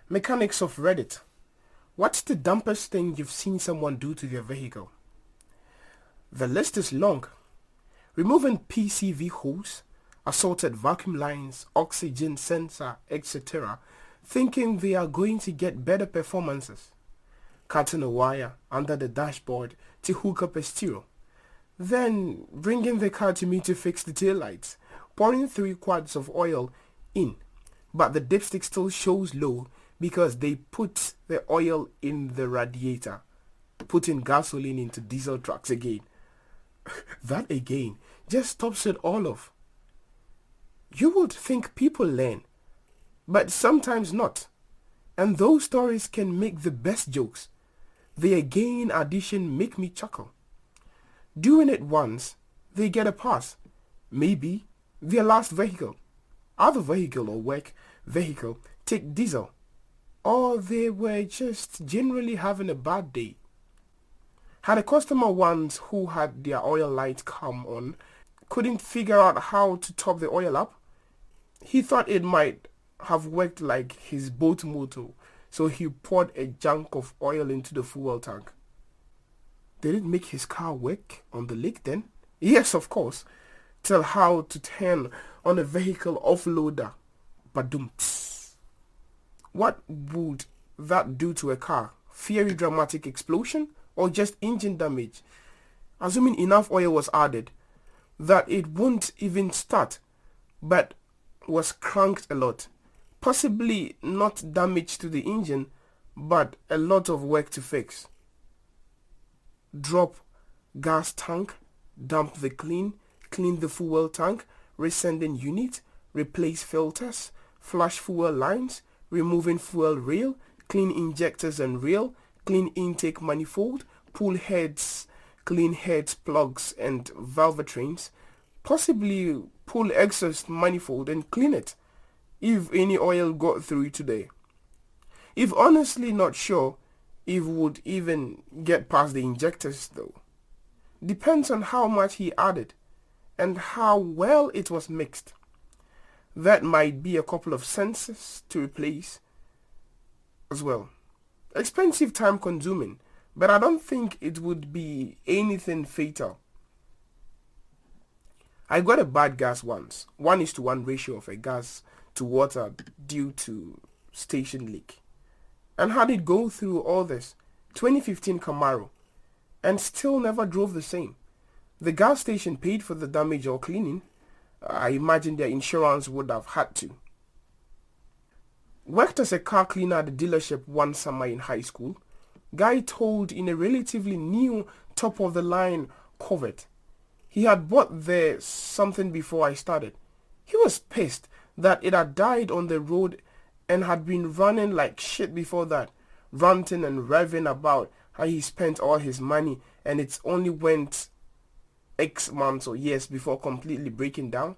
Mechanics of Reddit. What's the dumbest thing you've seen someone do to their vehicle? The list is long. Removing PCV hose, assaulted vacuum lines, oxygen sensor, etc., thinking they are going to get better performances. Cutting a wire under the dashboard to hook up a stereo. Then bringing the car to me to fix the taillights, pouring 3 quarts of oil in, but the dipstick still shows low because they put the oil in the radiator, putting gasoline into diesel trucks again. That again just tops it all off. You would think people learn, but sometimes not. And those stories can make the best jokes. The again addition make me chuckle. Doing it once, they get a pass. Maybe their last vehicle, other vehicle or work vehicle take diesel. Or they were just generally having a bad day. Had a customer once who had their oil light come on, couldn't figure out how to top the oil up. He thought it might have worked like his boat motor, so he poured a junk of oil into the fuel tank. Did it make his car work on the lake then? Yes, of course. Tell how to turn on a vehicle offloader. Badumts. What would that do to a car? Fiery dramatic explosion or just engine damage? Assuming enough oil was added that it won't even start, but was cranked a lot. Possibly not damage to the engine, but a lot of work to fix. Drop gas tank, dump the clean the fuel tank, resending unit, replace filters, flush fuel lines, removing fuel rail, clean injectors and rail, clean intake manifold, pull heads, clean heads, plugs and valve trains, possibly pull exhaust manifold and clean it, if any oil got through today. If honestly not sure if would even get past the injectors though. Depends on how much he added and how well it was mixed. That might be a couple of sensors to replace as well. Expensive, time consuming, but I don't think it would be anything fatal. I got a bad gas once, 1:1 ratio of a gas to water due to station leak. And had it go through all this, 2015 Camaro, and still never drove the same. The gas station paid for the damage or cleaning. I imagine their insurance would have had to. Worked as a car cleaner at a dealership one summer in high school. Guy told in a relatively new top-of-the-line Corvette. He had bought there something before I started. He was pissed that it had died on the road and had been running like shit before that, ranting and raving about how he spent all his money and it only went X months or years before completely breaking down.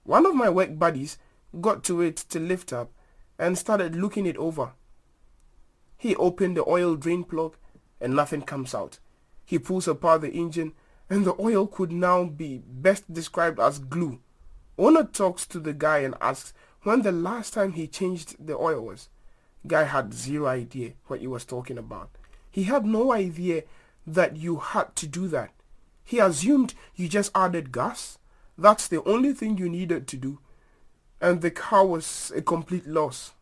One of my work buddies got to it to lift up and started looking it over. He opened the oil drain plug and nothing comes out. He pulls apart the engine and the oil could now be best described as glue. Owner talks to the guy and asks when the last time he changed the oil was. Guy had zero idea what he was talking about. He had no idea that you had to do that. He assumed you just added gas. That's the only thing you needed to do. And the car was a complete loss.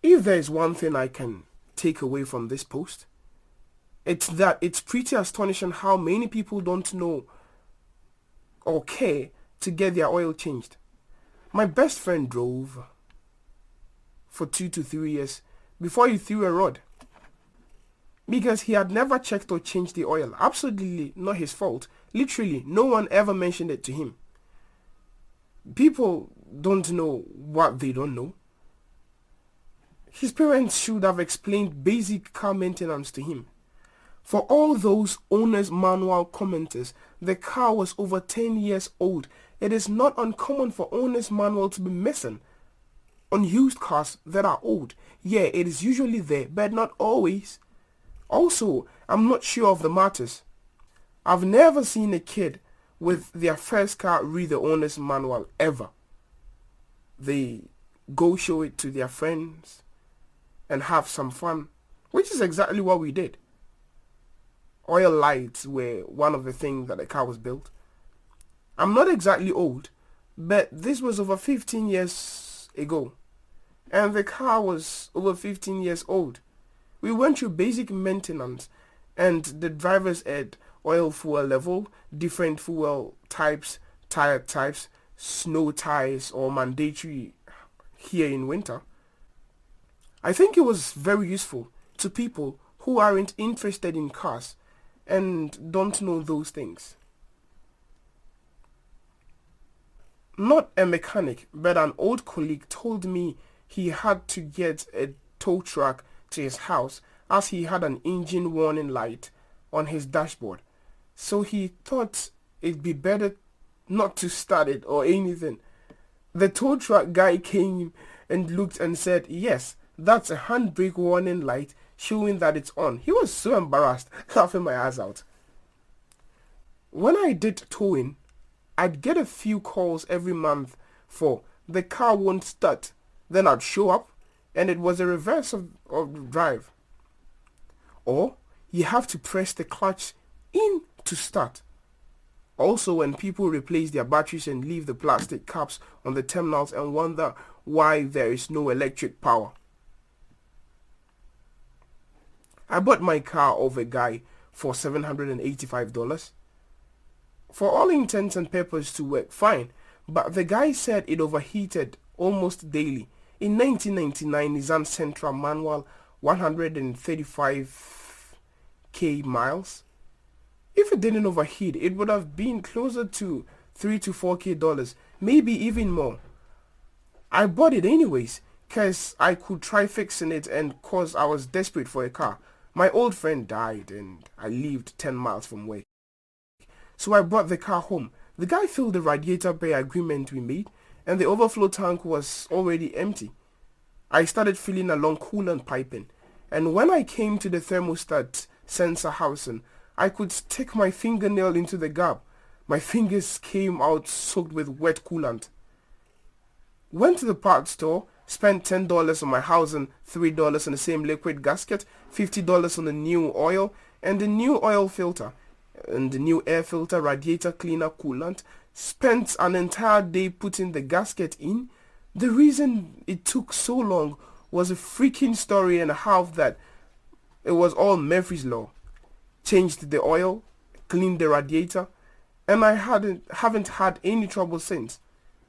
If there is one thing I can take away from this post, it's that it's pretty astonishing how many people don't know or care to get their oil changed. My best friend drove for 2 to 3 years before he threw a rod because he had never checked or changed the oil. Absolutely not his fault. Literally, no one ever mentioned it to him. People don't know what they don't know. His parents should have explained basic car maintenance to him. For all those owner's manual commenters, the car was over 10 years old. It is not uncommon for owner's manual to be missing on used cars that are old. Yeah, it is usually there, but not always. Also, I'm not sure of the matters. I've never seen a kid with their first car read the owner's manual ever. They go show it to their friends, and have some fun, which is exactly what we did. Oil lights were one of the things that the car was built. I'm not exactly old, but this was over 15 years ago, and the car was over 15 years old. We went through basic maintenance, and the drivers had oil fuel level, different fuel types, tire types, snow tires or mandatory here in winter. I think it was very useful to people who aren't interested in cars and don't know those things. Not a mechanic, but an old colleague told me he had to get a tow truck to his house as he had an engine warning light on his dashboard. So he thought it'd be better not to start it or anything. The tow truck guy came and looked and said, yes, that's a handbrake warning light showing that it's on. He was so embarrassed, laughing my ass out. When I did towing, I'd get a few calls every month for the car won't start. Then I'd show up and it was a reverse of drive. Or you have to press the clutch in to start. Also, when people replace their batteries and leave the plastic caps on the terminals and wonder why there is no electric power. I bought my car off a guy for $785. For all intents and purposes to work fine, but the guy said it overheated almost daily. In 1999 Nissan Sentra manual 135k miles. If it didn't overheat, it would have been closer to $3 to $4k, maybe even more. I bought it anyways, cause I could try fixing it and cause I was desperate for a car. My old friend died and I lived 10 miles from work. So I brought the car home. The guy filled the radiator bay agreement we made and the overflow tank was already empty. I started filling along coolant piping, and when I came to the thermostat sensor housing, I could stick my fingernail into the gap. My fingers came out soaked with wet coolant. Went to the parts store, spent $10 on my housing, $3 on the same liquid gasket, $50 on the new oil and the new oil filter, and the new air filter, radiator cleaner, coolant. Spent an entire day putting the gasket in. The reason it took so long was a freaking story and a half that it was all Murphy's Law. Changed the oil, cleaned the radiator, and I haven't had any trouble since.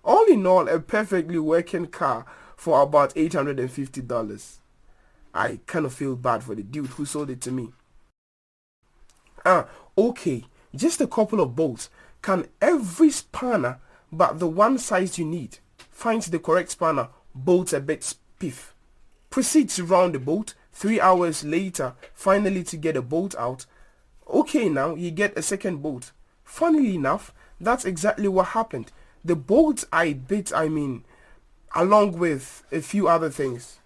All in all, a perfectly working car for about $850. I kind of feel bad for the dude who sold it to me. Okay, just a couple of bolts. Can every spanner but the one size you need? Finds the correct spanner, bolts a bit stiff. Proceeds to round the bolt. 3 hours later, finally to get a bolt out. Okay, now you get a second bolt. Funnily enough, that's exactly what happened. The bolt I bit, along with a few other things.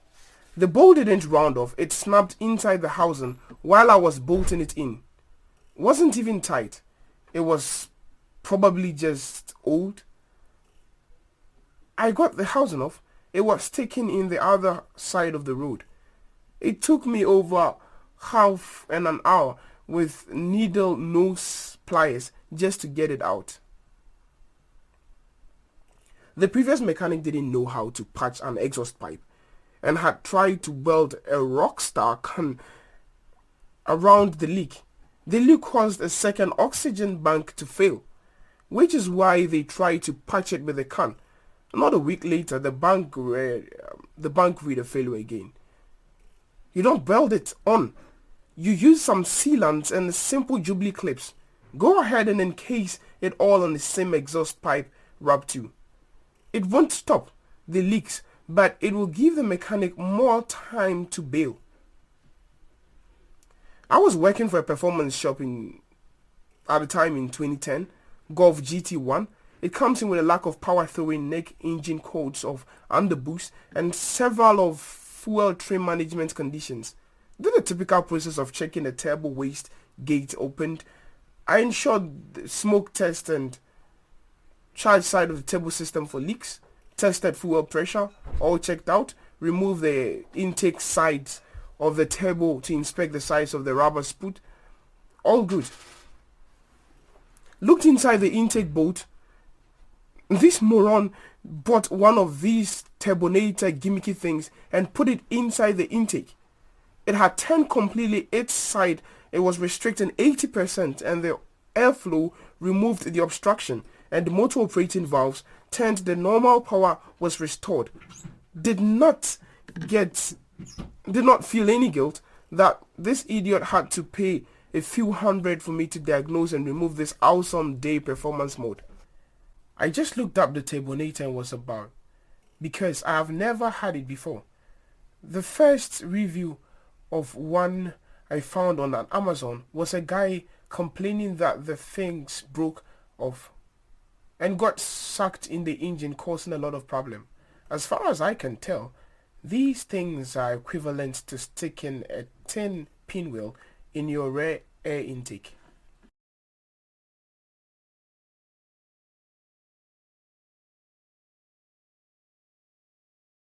The bolt didn't round off, it snapped inside the housing while I was bolting it in. Wasn't even tight. It was probably just old. I got the housing off. It was sticking in the other side of the road. It took me over half an hour with needle nose pliers just to get it out. The previous mechanic didn't know how to patch an exhaust pipe and had tried to weld a Rockstar can around the leak. The leak caused a second oxygen bank to fail, which is why they tried to patch it with a can. Not a week later, the bank read a failure again. You don't weld it on. You use some sealants and simple Jubilee clips. Go ahead and encase it all on the same exhaust pipe wrap too. It won't stop the leaks, but it will give the mechanic more time to bail. I was working for a performance shop at the time in 2010, Golf GT1. It comes in with a lack of power throwing neck engine codes of underboost and several of fuel trim management conditions. Did the typical process of checking the turbo waste gate opened. I ensured the smoke test and charge side of the turbo system for leaks. tested fuel pressure, all checked out, removed the intake sides of the turbo to inspect the size of the rubber spout, all good. Looked inside the intake bolt. This moron bought one of these turbonator gimmicky things and put it inside the intake. It had turned completely its side. It was restricting 80% and the airflow removed the obstruction and the motor operating valves turned, the normal power was restored. Did not feel any guilt that this idiot had to pay a few hundred for me to diagnose and remove this awesome day performance mode. I just looked up the turbonator and was about, because I have never had it before. The first review of one I found on Amazon was a guy complaining that the things broke off and got sucked in the engine, causing a lot of problem. As far as I can tell, these things are equivalent to sticking a tin pinwheel in your rear air intake.